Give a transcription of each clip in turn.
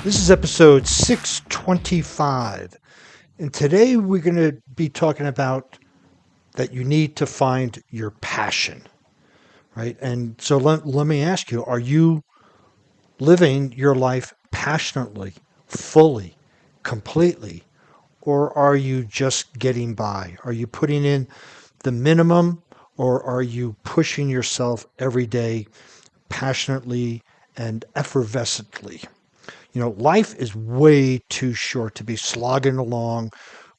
This is episode 625. And today we're going to be talking about that you need to find your passion, right? And so let me ask you, are you living your life passionately, fully, completely, or are you just getting by? Are you putting in the minimum, or are you pushing yourself every day passionately and effervescently? Life is way too short to be slogging along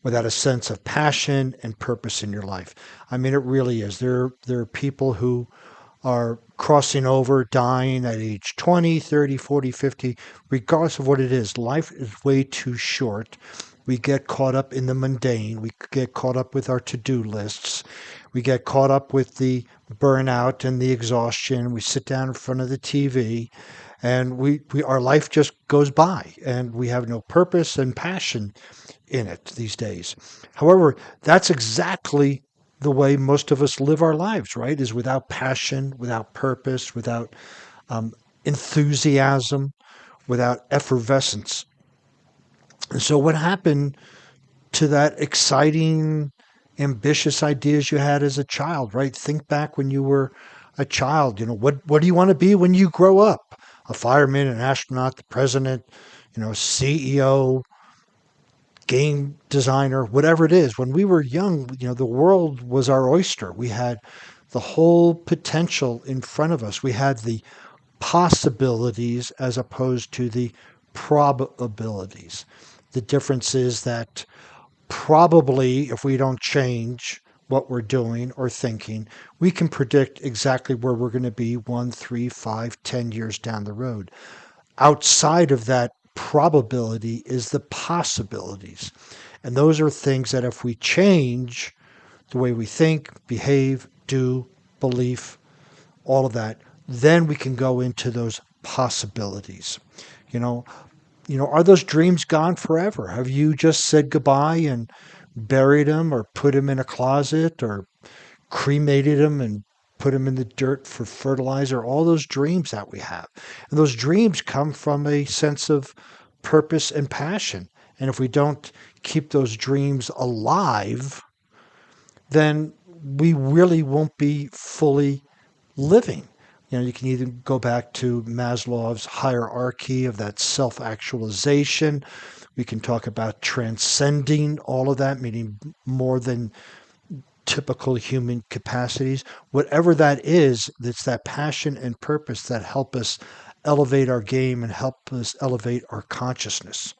without a sense of passion and purpose in your life. I mean, it really is. There are people who are crossing over, dying at age 20, 30, 40, 50, regardless of what it is. Life is way too short. We get caught up in the mundane. We get caught up with our to-do lists. We get caught up with the burnout and the exhaustion. We sit down in front of the TV and we our life just goes by and we have no purpose and passion in it these days. However, that's exactly the way most of us live our lives, right? Is without passion, without purpose, without um, enthusiasm, without effervescence. And so, what happened to that exciting, ambitious ideas you had as a child, right? Think back when you were a child. What do you want to be when you grow up? A fireman, an astronaut, the president, CEO, game designer, whatever it is. When we were young, the world was our oyster. We had the whole potential in front of us. We had the possibilities as opposed to the probabilities. The difference is that probably if we don't change what we're doing or thinking, we can predict exactly where we're going to be 1, 3, 5, 10 years down the road. Outside of that probability is the possibilities. And those are things that if we change the way we think, behave, do, belief, all of that, then we can go into those possibilities. You know, are those dreams gone forever? Have you just said goodbye and buried them or put them in a closet or cremated them and put them in the dirt for fertilizer? All those dreams that we have. And those dreams come from a sense of purpose and passion. And if we don't keep those dreams alive, then we really won't be fully living. You can either go back to Maslow's hierarchy of that self actualization. We can talk about transcending all of that, meaning more than typical human capacities. Whatever that is, it's that passion and purpose that help us elevate our game and help us elevate our consciousness.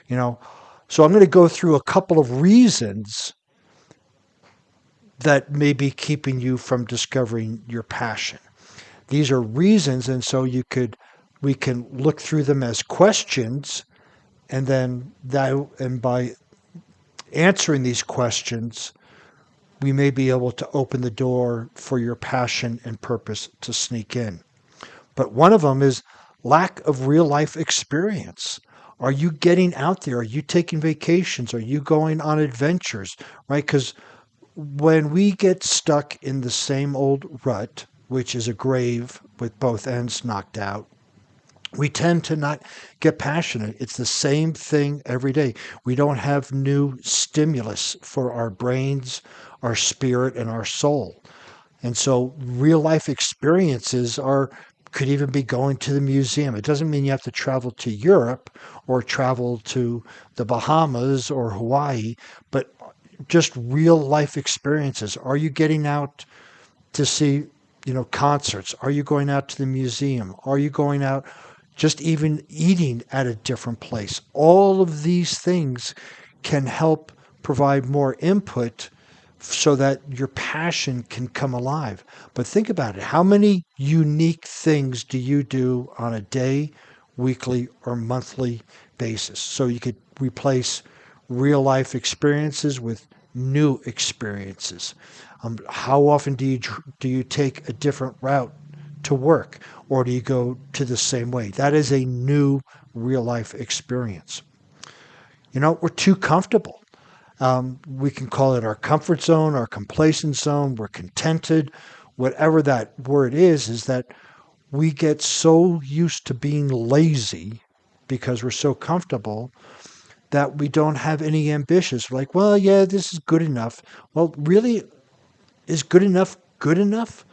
You know, so I'm going to go through a couple of reasons that may be keeping you from discovering your passion. These are reasons, and so we can look through them as questions, and then by answering these questions, we may be able to open the door for your passion and purpose to sneak in. But one of them is lack of real life experience. Are you getting out there? Are you taking vacations? Are you going on adventures? Right? Because when we get stuck in the same old rut, which is a grave with both ends knocked out, we tend to not get passionate. It's the same thing every day. We don't have new stimulus for our brains, our spirit, and our soul. And so real life experiences could even be going to the museum. It doesn't mean you have to travel to Europe or travel to the Bahamas or Hawaii, but just real life experiences. Are you getting out to see, concerts? Are you going out to the museum? Are you going out just even eating at a different place? All of these things can help provide more input so that your passion can come alive. But think about it. How many unique things do you do on a day, weekly, or monthly basis? So you could replace real life experiences with new experiences. How often do you take a different route to work, or do you go to the same way? That is a new real life experience. We're too comfortable. We can call it our comfort zone, our complacent zone. We're contented. Whatever that word is that we get so used to being lazy because we're so comfortable that we don't have any ambitions. We're like, well, yeah, this is good enough. Well, really, is good enough good enough?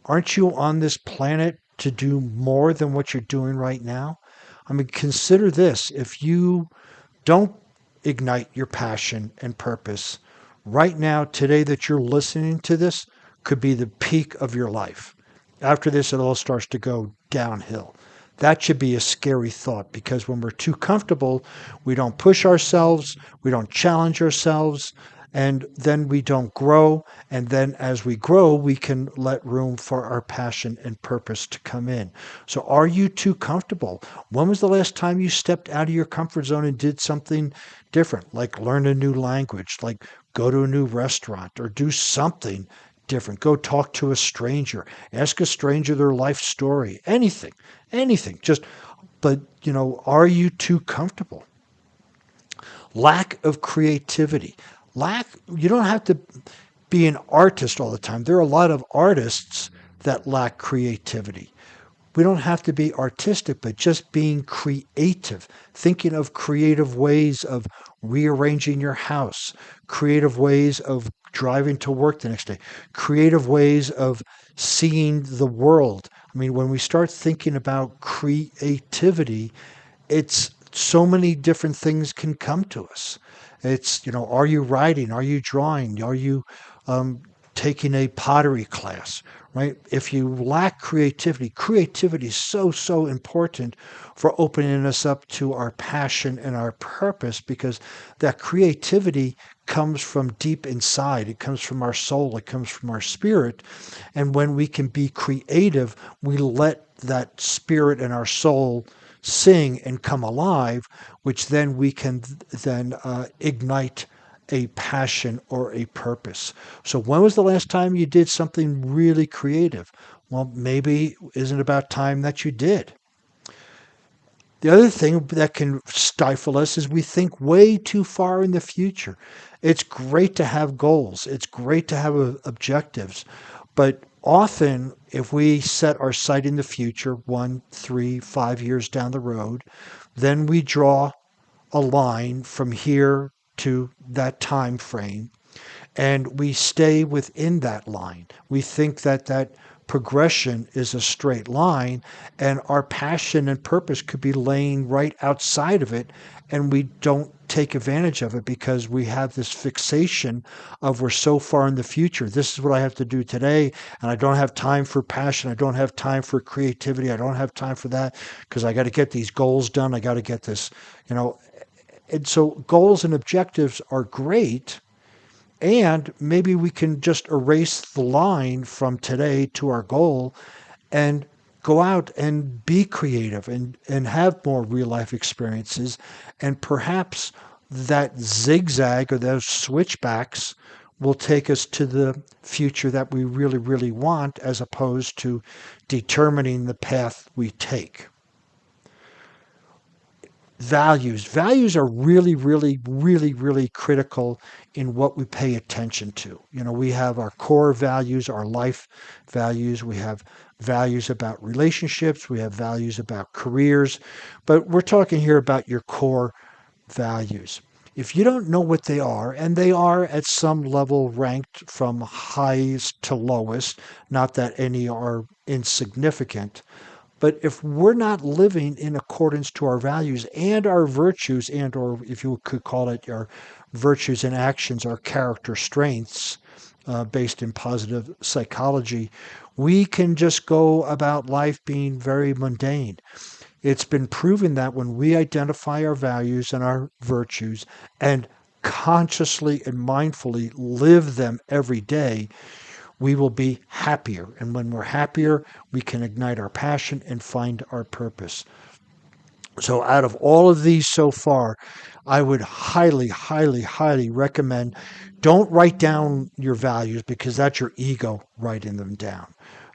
Aren't you on this planet to do more than what you're doing right now? I mean, consider this. If you don't ignite your passion and purpose, right now, today that you're listening to this could be the peak of your life. After this, it all starts to go downhill. That should be a scary thought because when we're too comfortable, we don't push ourselves, we don't challenge ourselves, and then we don't grow. And then as we grow, we can let room for our passion and purpose to come in. So are you too comfortable? When was the last time you stepped out of your comfort zone and did something different, like learn a new language, like go to a new restaurant or do something different? Go talk to a stranger, ask a stranger their life story, anything. Just, but are you too comfortable? Lack of creativity. You don't have to be an artist all the time. There are a lot of artists that lack creativity. We don't have to be artistic, but just being creative, thinking of creative ways of rearranging your house, creative ways of driving to work the next day, creative ways of seeing the world. I mean, when we start thinking about creativity, it's so many different things can come to us. It's, are you writing? Are you drawing? Are you um, taking a pottery class, right? If you lack creativity, creativity is so, so important for opening us up to our passion and our purpose because that creativity comes from deep inside. It comes from our soul. It comes from our spirit. And when we can be creative, we let that spirit and our soul sing and come alive, which then we can then ignite a passion or a purpose. So when was the last time you did something really creative? Well, maybe isn't about time that you did. The other thing that can stifle us is we think way too far in the future. It's great to have goals. It's great to have objectives. But often, if we set our sight in the future, 1, 3, 5 years down the road, then we draw a line from here to that time frame and we stay within that line. We think that that progression is a straight line, and our passion and purpose could be laying right outside of it, and we don't take advantage of it because we have this fixation of we're so far in the future. This is what I have to do today, and I don't have time for passion. I don't have time for creativity. I don't have time for that because I got to get these goals done. I got to get this, you know. And so goals and objectives are great, and maybe we can just erase the line from today to our goal and go out and be creative and have more real life experiences. And perhaps that zigzag or those switchbacks will take us to the future that we really, really want as opposed to determining the path we take. Values are really, really, really, really critical in what we pay attention to. We have our core values, our life values. We have values about relationships. We have values about careers. But we're talking here about your core values. If you don't know what they are, and they are at some level ranked from highest to lowest, not that any are insignificant, but if we're not living in accordance to our values and our virtues, and or if you could call it our virtues and actions, our character strengths, based in positive psychology, we can just go about life being very mundane. It's been proven that when we identify our values and our virtues and consciously and mindfully live them every day, we will be happier. And when we're happier, we can ignite our passion and find our purpose. So, out of all of these so far, I would highly, highly, highly recommend don't write down your values because that's your ego writing them down.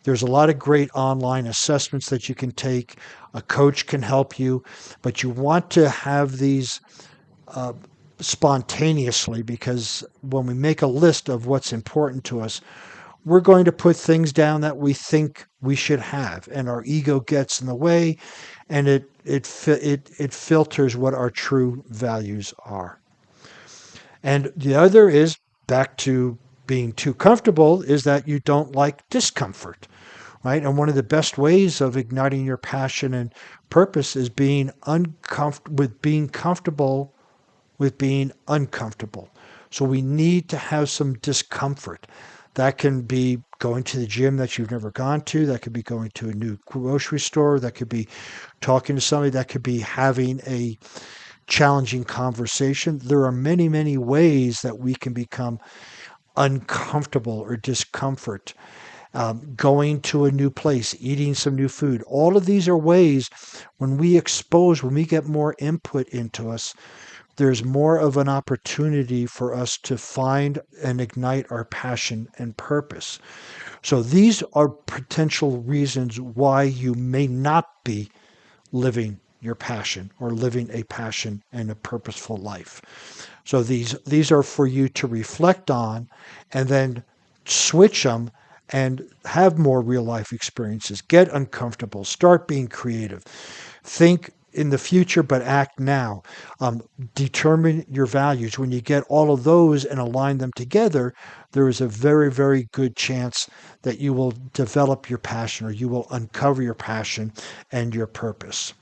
There's a lot of great online assessments that you can take. A coach can help you, but you want to have these spontaneously because when we make a list of what's important to us, we're going to put things down that we think we should have, and our ego gets in the way, and it filters what our true values are. And the other is back to being too comfortable, is that you don't like discomfort, right? And one of the best ways of igniting your passion and purpose is being comfortable with being uncomfortable. So we need to have some discomfort. That can be going to the gym that you've never gone to. That could be going to a new grocery store. That could be talking to somebody. That could be having a challenging conversation. There are many, many ways that we can become uncomfortable or discomfort. Going to a new place, eating some new food. All of these are ways when we get more input into us, there's more of an opportunity for us to find and ignite our passion and purpose. So these are potential reasons why you may not be living your passion or living a passion and a purposeful life. So these are for you to reflect on and then switch them and have more real life experiences. Get uncomfortable. Start being creative. Think in the future, but act now. Determine your values. When you get all of those and align them together, there is a very, very good chance that you will develop your passion, or you will uncover your passion and your purpose.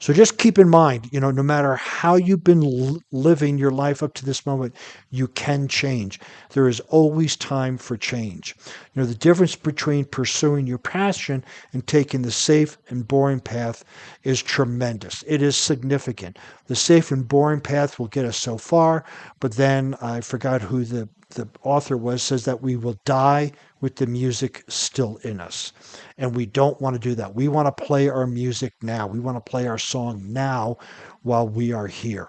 So just keep in mind, no matter how you've been living your life up to this moment, you can change. There is always time for change. The difference between pursuing your passion and taking the safe and boring path is tremendous. It is significant. The safe and boring path will get us so far, but then I forgot who the author says that we will die with the music still in us. And we don't want to do that. We want to play our music now. We want to play our song now while we are here.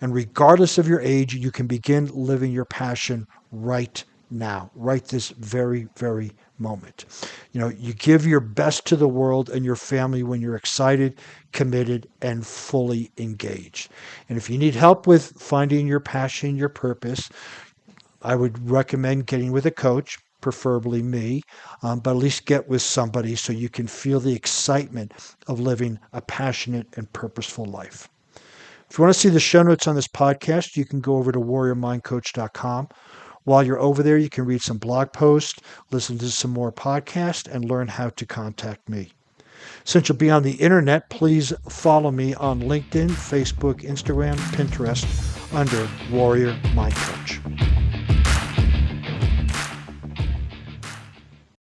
And regardless of your age, you can begin living your passion right now, right this very, very moment. You give your best to the world and your family when you're excited, committed, and fully engaged. And if you need help with finding your passion, your purpose, I would recommend getting with a coach, preferably me, but at least get with somebody so you can feel the excitement of living a passionate and purposeful life. If you want to see the show notes on this podcast, you can go over to warriormindcoach.com. While you're over there, you can read some blog posts, listen to some more podcasts, and learn how to contact me. Since you'll be on the internet, please follow me on LinkedIn, Facebook, Instagram, Pinterest under Warrior Mind Coach.